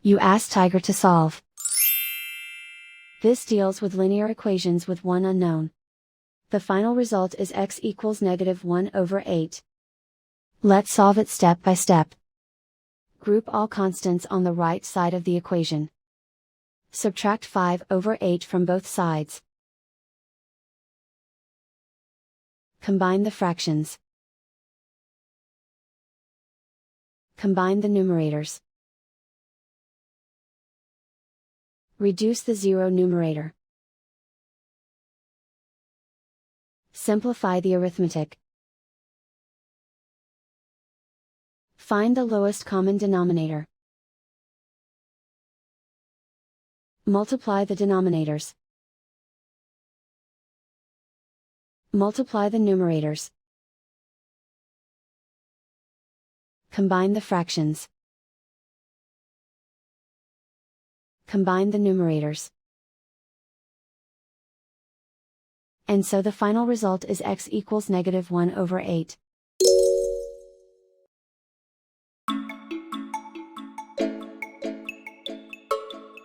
You ask Tiger to solve. This deals with linear equations with one unknown. The final result is x equals -1/8. Let's solve it step by step. Group all constants on the right side of the equation. Subtract 5/8 from both sides. Combine the fractions. Combine the numerators. Reduce the zero numerator. Simplify the arithmetic. Find the lowest common denominator. Multiply the denominators. Multiply the numerators. Combine the fractions. Combine the numerators. And so the final result is x equals -1/8.